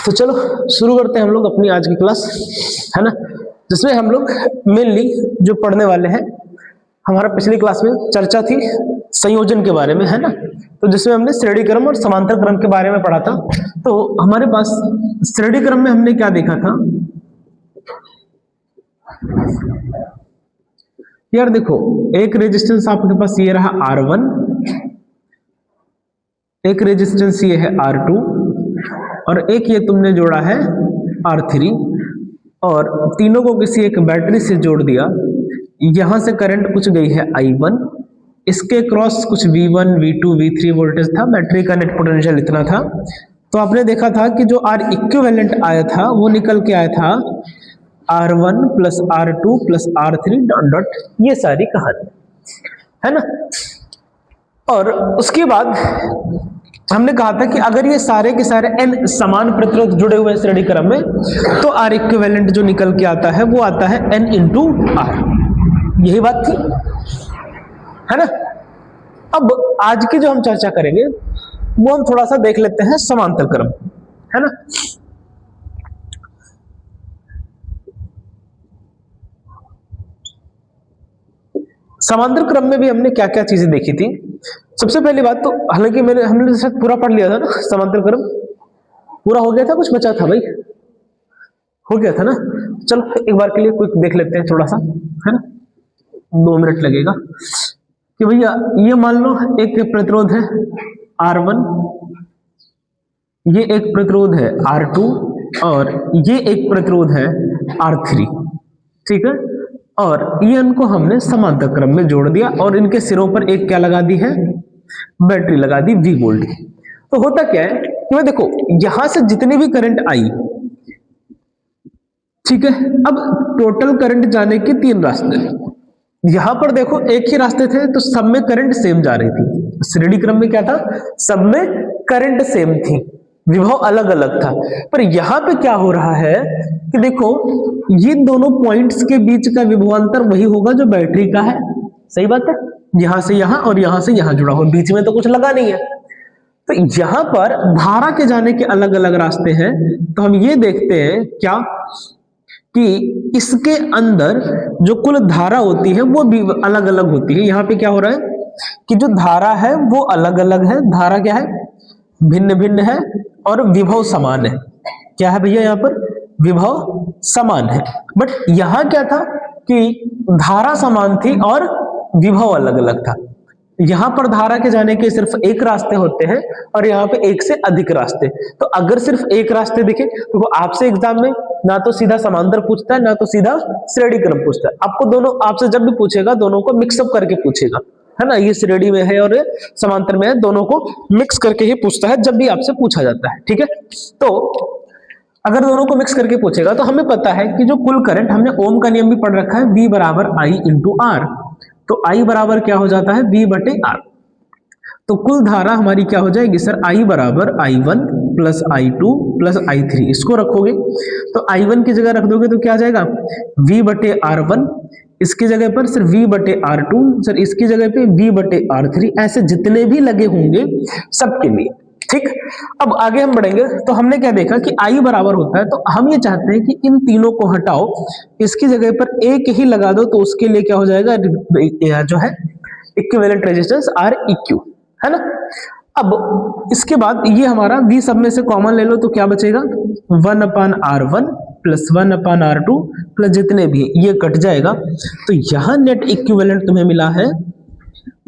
तो चलो शुरू करते हैं हम लोग अपनी आज की क्लास, है ना, जिसमें हम लोग मेनली जो पढ़ने वाले हैं, हमारा पिछली क्लास में चर्चा थी संयोजन के बारे में, है ना, तो जिसमें हमने श्रेणी क्रम और समांतर क्रम के बारे में पढ़ा था। तो हमारे पास श्रेणी क्रम में हमने क्या देखा था यार, देखो एक रेजिस्टेंस आपके पास ये रहा R1, एक रेजिस्टेंस ये है R2 और एक ये तुमने जोड़ा है R3 और तीनों को किसी एक बैटरी से जोड़ दिया। यहां से करंट कुछ गई है I1, इसके क्रॉस कुछ V1 V2 V3 वोल्टेज था, बैटरी का नेट पोटेंशियल इतना था। तो आपने देखा था कि जो R इक्विवेलेंट आया था वो निकल के आया था R1 plus R2 plus R3 dot dot, ये सारी कहानी है ना। और उसके बाद हमने कहा था कि अगर ये सारे के सारे n समान प्रतिरोध जुड़े हुए हैं श्रेणी क्रम में, तो R इक्विवेलेंट जो निकल के आता है वो आता है n इंटू R। यही बात थी, है ना। अब आज की जो हम चर्चा करेंगे वो हम थोड़ा सा देख लेते हैं समांतर क्रम, है ना। समांतर क्रम में भी हमने क्या क्या चीजें देखी थी। सबसे पहली बात तो, हालांकि हमने शायद पूरा पढ़ लिया था ना, समांतर क्रम पूरा हो गया था, कुछ बचा था भाई, हो गया था ना। चलो एक बार के लिए क्विक देख लेते हैं थोड़ा सा, है ना, 2 मिनट लगेगा। कि भैया ये मान लो एक प्रतिरोध है R1, ये एक प्रतिरोध है R2 और ये एक प्रतिरोध है R3, ठीक है। और ये इनको हमने समांतर क्रम में जोड़ दिया और इनके सिरों पर एक क्या लगा दी है, बैटरी लगा दी V वोल्ट। तो होता क्या है कि मैं देखो यहां से जितनी भी करंट आई, ठीक है, अब टोटल करंट जाने के 3 रास्ते। यहां पर देखो एक ही रास्ते थे तो सब में करंट सेम जा रही थी। श्रेणी क्रम में क्या था, सब में करंट सेम थी, विभव अलग अलग था। पर यहां पे क्या हो रहा है कि देखो ये दोनों पॉइंट्स के बीच का विभवांतर वही होगा जो बैटरी का है, सही बात है। यहां से यहां और यहां से यहां जुड़ा हो, बीच में तो कुछ लगा नहीं है। तो यहां पर धारा के जाने के अलग अलग रास्ते हैं। तो हम ये देखते हैं क्या कि इसके अंदर जो कुल धारा होती है वो भी अलग अलग होती है। यहां पे क्या हो रहा है कि जो धारा है वो अलग अलग है, धारा क्या है, भिन्न भिन्न है और विभव समान है। क्या है भैया, यहाँ पर विभव समान है। बट यहां क्या था कि धारा समान थी और विभव अलग अलग था। यहां पर धारा के जाने के सिर्फ एक रास्ते होते हैं और यहाँ पे एक से अधिक रास्ते। तो अगर सिर्फ एक रास्ते दिखे तो वो आपसे एग्जाम में ना तो सीधा समांतर पूछता है ना तो सीधा श्रेणी क्रम पूछता है। आपको दोनों, आपसे जब भी पूछेगा दोनों को मिक्सअप करके पूछेगा, है ना। ये श्रेणी में है और समांतर में है, दोनों को मिक्स करके ही पूछता है जब भी आपसे पूछा जाता है, ठीक है। तो अगर दोनों को मिक्स करके पूछेगा तो हमें पता है कि जो कुल करंट, हमने ओम का नियम भी पढ़ रखा है, V बराबर I इंटू R। तो I बराबर क्या हो जाता है, V बटे R। तो कुल धारा हमारी क्या हो जाएगी सर, I बराबर I1 plus I2 plus I3। इसको रखोगे तो I1 की जगह रख दोगे तो क्या आ जाएगा, V बटे R1, इसकी जगह पर सर V बटे R2, सर इसकी जगह पे V बटे R3, ऐसे जितने भी लगे होंगे सबके लिए, ठीक। अब आगे हम बढ़ेंगे तो हमने क्या देखा कि I बराबर होता है, तो हम ये चाहते हैं कि इन तीनों को हटाओ, इसकी जगह पर एक ही लगा दो, तो उसके लिए क्या हो जाएगा, जो है इक्विवेलेंट रेजिस्टेंस R इक्यू, है ना। अब इसके बाद ये हमारा V सब में से कॉमन ले लो तो क्या बचेगा, 1/R1 प्लस 1/R2 प्लस जितने भी, ये कट जाएगा। तो यहां नेट इक्विवेलेंट तुम्हें मिला है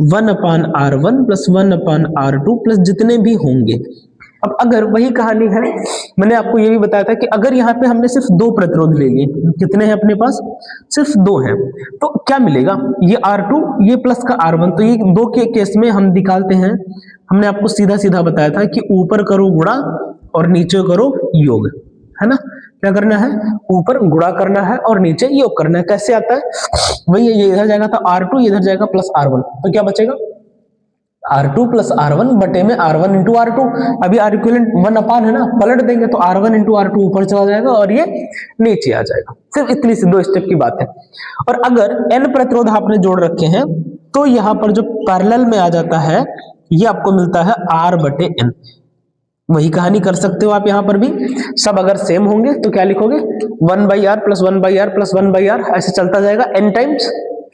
1/R1 प्लस 1/R2 प्लस जितने भी होंगे। अब अगर वही कहानी है, मैंने आपको ये भी बताया था कि अगर यहाँ पे हमने सिर्फ 2 प्रतिरोध ले लिए, कितने हैं अपने पास, सिर्फ 2 हैं, तो क्या मिलेगा, ये R2 ये प्लस का R1। तो ये 2 के केस में हम निकालते हैं, हमने आपको सीधा सीधा बताया था कि ऊपर करो गुणा और नीचे करो योग, है ना। क्या करना है, ऊपर गुणा करना है और नीचे योग करना है। कैसे आता है, वही ये इधर जाएगा तो R2, इधर जाएगा प्लस R1, तो क्या बचेगा, R2 प्लस R1 बटे में R1 इंटू R2। अभी R इक्विवेलेंट 1 है ना, पलट देंगे तो R1 इंटू R2 ऊपर चला जाएगा और ये नीचे आ जाएगा। सिर्फ इतनी सी 2 स्टेप की बात है। और अगर n प्रतिरोध आपने जोड़ रखे हैं तो यहाँ पर जो पैरेलल में आ जाता है ये आपको मिलता है R बटे n। वही कहानी कर सकते हो आप यहाँ पर भी। सब अगर सेम होंगे तो क्या लिखोगे, 1/r plus 1/r plus 1/r, ऐसे चलता जाएगा n टाइम्स,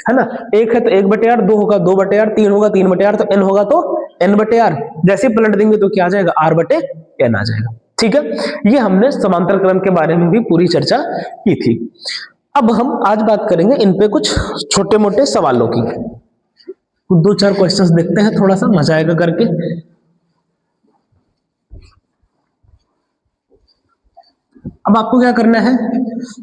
है ना। एक है तो 1/r, 2 होगा 2/r, 3 होगा 3/r, तो n होगा तो n/r। जैसे पलट देंगे तो क्या आ जाएगा, r/n आ जाएगा। ठीक है, ये हमने समांतर क्रम के बारे में भी पूरी चर्चा की थी। अब हम आज बात करेंगे इन पे कुछ छोटे मोटे सवालों की। 2-4 क्वेश्चंस देखते हैं, थोड़ा सा मजा आएगा करके। अब आपको क्या करना है,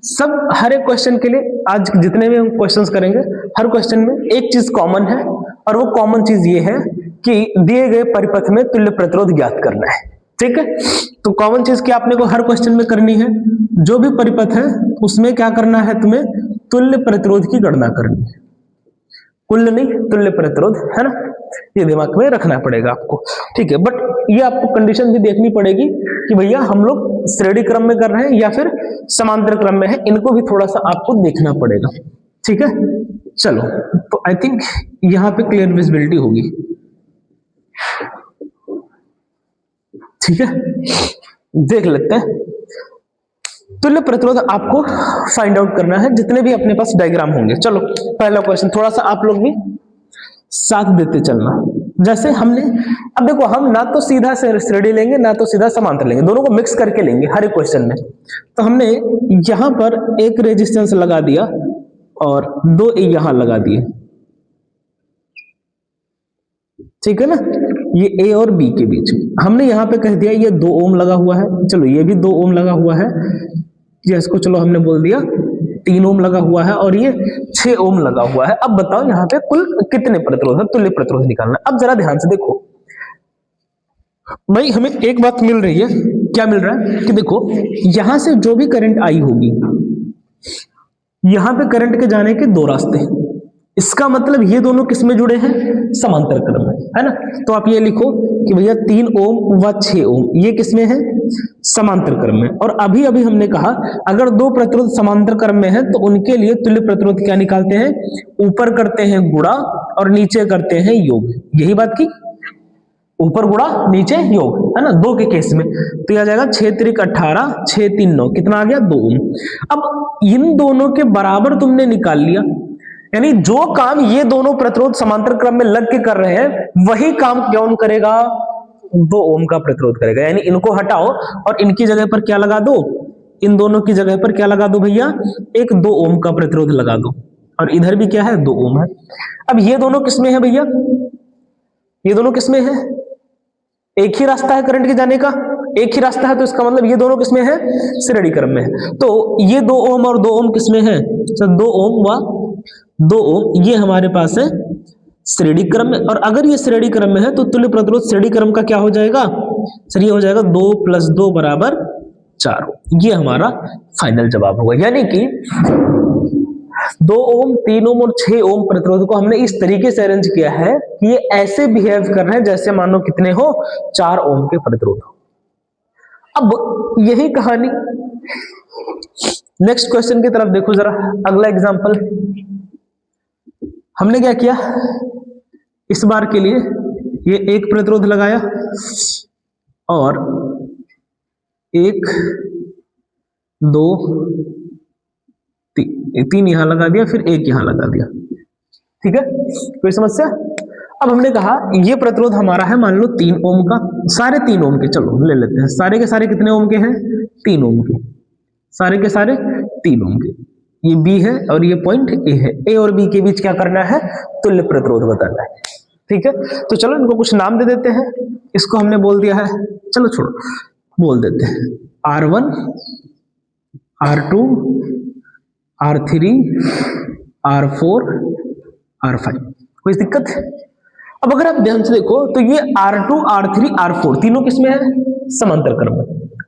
सब हर एक क्वेश्चन के लिए आज जितने भी हम क्वेश्चंस करेंगे, हर क्वेश्चन में एक चीज कॉमन है, और वो कॉमन चीज ये है कि दिए गए परिपथ में तुल्य प्रतिरोध ज्ञात करना है। ठीक है, तो कॉमन चीज क्या आपने को हर क्वेश्चन में करनी है, जो भी परिपथ है उसमें क्या करना है, तुम्हें तुल्य प्रतिरोध की गणना करनी है। कुल नहीं, तुल्य प्रतिरोध, है ना, ये दिमाग में रखना पड़ेगा आपको। ठीक है, बट ये आपको कंडीशन भी देखनी पड़ेगी कि भैया हम लोग श्रेणी क्रम में कर रहे हैं या फिर समांतर क्रम में है, इनको भी थोड़ा सा आपको देखना पड़ेगा। ठीक है, चलो, तो आई थिंक यहां पे क्लियर विजिबिलिटी होगी। ठीक है, देख लेते हैं। तुल्य प्रतिरोध आपको फाइंड आउट करना है, जितने भी अपने पास डायग्राम होंगे। चलो पहला क्वेश्चन, थोड़ा सा आप लोग भी साथ देते चलना। जैसे हमने, अब देखो हम ना तो सीधा श्रेणी लेंगे ना तो सीधा समांतर लेंगे, दोनों को मिक्स करके लेंगे हर एक क्वेश्चन में। तो हमने यहां पर एक रेजिस्टेंस लगा दिया और 2 यहां लगा दिए। ठीक है ना, ये ए और बी के बीच हमने यहां पे कह दिया ये 2 ओम लगा हुआ है। चलो ये भी 2 ओम लगा हुआ है, ये इसको चलो हमने बोल दिया 3 ओम लगा हुआ है, और ये 6 ओम लगा हुआ है। अब बताओ यहाँ पे कुल कितने प्रतिरोध है, तुल्य प्रतिरोध निकालना। अब जरा ध्यान से देखो भाई, हमें एक बात मिल रही है, क्या मिल रहा है कि देखो यहां से जो भी करंट आई होगी, यहां पे करंट के जाने के 2 रास्ते हैं। इसका मतलब ये दोनों किसमें जुड़े हैं, समांतर क्रम में, है ना। तो आप ये लिखो कि भैया 3 ओम व 6 ओम ये किसमें है, समांतर क्रम में। और अभी अभी हमने कहा अगर 2 प्रतिरोध समांतर क्रम में है तो उनके लिए तुल्य प्रतिरोध क्या निकालते हैं, ऊपर करते हैं गुणा और नीचे करते हैं योग। यही बात की, ऊपर गुणा नीचे योग, है ना, 2 के केस में। तो यह आ जाएगा 6 त्रिक 18, 6 3 9, कितना आ गया 2 ओम। अब इन दोनों के बराबर तुमने निकाल लिया, यानी जो काम ये दोनों प्रतिरोध समांतर क्रम में लग के कर रहे हैं वही काम कौन करेगा, 2 ओम का प्रतिरोध करेगा। यानी इनको हटाओ और इनकी जगह पर क्या लगा दो, इन दोनों की जगह पर क्या लगा दो भैया, एक 2 ओम का प्रतिरोध लगा दो, और इधर भी क्या है 2 ओम है। अब ये दोनों किसमें है भैया, ये दोनों किसमें है, एक ही रास्ता है करंट के जाने का, एक ही रास्ता है, तो इसका मतलब ये दोनों किसमें है, श्रेणी क्रम में है। तो ये 2 ओम और 2 ओम किसमें है, 2 ओम व 2 ओम ये हमारे पास है श्रेणी क्रम में। और अगर ये श्रेणी क्रम में है तो तुल्य प्रतिरोध श्रेणी क्रम का क्या हो जाएगा, सर ये हो जाएगा 2 + 2 = 4। ये हमारा फाइनल जवाब होगा। यानी कि 2 ओम 3 ओम और 6 ओम प्रतिरोध को हमने इस तरीके से अरेंज किया है कि ये ऐसे बिहेव कर रहे हैं जैसे मानो कितने हो, 4 ओम के प्रतिरोध हो। अब यही कहानी नेक्स्ट क्वेश्चन की तरफ देखो जरा, अगला एग्जांपल हमने क्या किया, इस बार के लिए ये एक प्रतिरोध लगाया और 1 2 3 यहां लगा दिया, फिर 1 यहां लगा दिया। ठीक है, कोई समस्या। अब हमने कहा ये प्रतिरोध हमारा है मान लो 3 ओम का, सारे 3 ओम के, चलो ले लेते हैं सारे के सारे कितने ओम के हैं, 3 ओम के, सारे के सारे 3 ओम के। ये बी है और ये पॉइंट ए है, ए और बी के बीच क्या करना है, तुल्य प्रतिरोध बताना है। ठीक है, तो चलो इनको कुछ नाम दे देते हैं। इसको हमने बोल दिया है, चलो छोड़ो, बोल देते हैं R1 R2 R3 R4 R5। कोई दिक्कत है? अब अगर आप ध्यान से देखो तो ये R2 R3 R4 तीनों किसमें है, समांतर क्रम में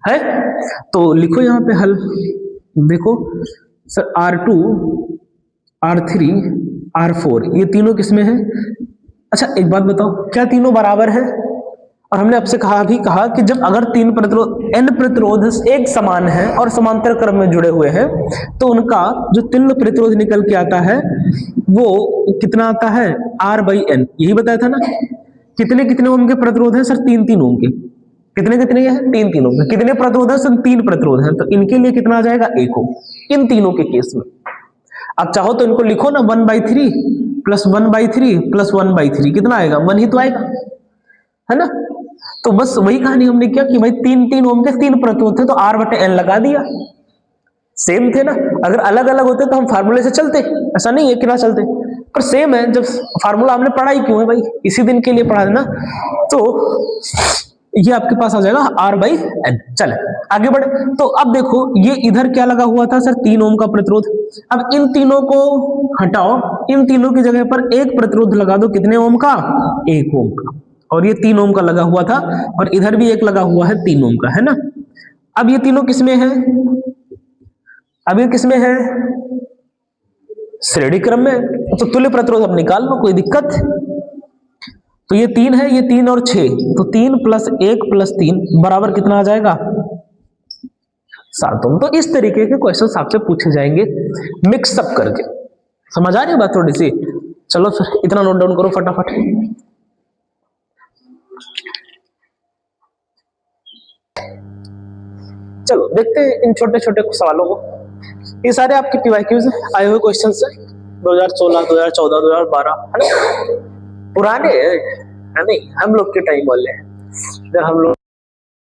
है। तो लिखो यहां पे हल, देखो सर R2 R3 R4 ये तीनों किसमें है। अच्छा एक बात बताओ, क्या तीनों बराबर है? और हमने आपसे कहा कि जब अगर 3 प्रतिरोध n प्रतिरोध एक समान है और समांतर क्रम में जुड़े हुए हैं तो उनका जो तुल्य प्रतिरोध निकल के आता है वो कितना आता है, R/n। यही बताया था ना, कितने कितने ओम के प्रतिरोध है सर, 3 3 ओम के, कितने कितने हैं, तीन तीन ओम। कितने प्रतिरोध है, सिर्फ तीन प्रतिरोध है, तो इनके लिए कितना आ जाएगा, 1 ओम इन तीनों के केस में। अब चाहो तो इनको लिखो ना, 1/3 प्लस 1/3 प्लस 1/3 कितना आएगा, 1 ही तो आएगा, है ना। तो बस वही कहानी हमने क्या कि भाई तीन तीन ओम के तीन प्रतिरोध थे तो R/N लगा दिया, सेम थे ना। अगर अलग अलग होते तो हम फार्मूले से चलते, ऐसा नहीं है कि ना चलते, पर सेम है। जब फार्मूला हमने पढ़ा ही क्यों है भाई, इसी दिन के लिए पढ़ा है ना। तो ये आपके पास आ जाएगा R/N। चले आगे बढ़े। तो अब देखो ये इधर क्या लगा हुआ था सर, 3 ओम का प्रतिरोध। अब इन तीनों को हटाओ, इन तीनों की जगह पर एक प्रतिरोध लगा दो, कितने ओम का, 1 ओम का। और ये 3 ओम का लगा हुआ था, और इधर भी एक लगा हुआ है 3 ओम का, है ना। अब ये तीनों किसमें है, अब ये किसमें है, श्रेणी क्रम में। तो तुल्य प्रतिरोध अब निकाल लो, कोई दिक्कत। तो ये 3 है, ये 3 और 6, तो 3 + 1 + 3 बराबर कितना आ जाएगा, 7 ओम। तो इस तरीके के क्वेश्चंस आपसे पूछे जाएंगे मिक्सअप करके। समझ आ रही है बात थोड़ी सी। चलो फिर इतना नोट डाउन करो फटाफट। चलो देखते हैं इन छोटे छोटे सवालों को। ये सारे आपके पीवाईक्यूज आए हुए क्वेश्चन है 2016, 2014, 2012, है ना, पुराने है नहीं, हम लोग के टाइम वाले हैं जब हम लोग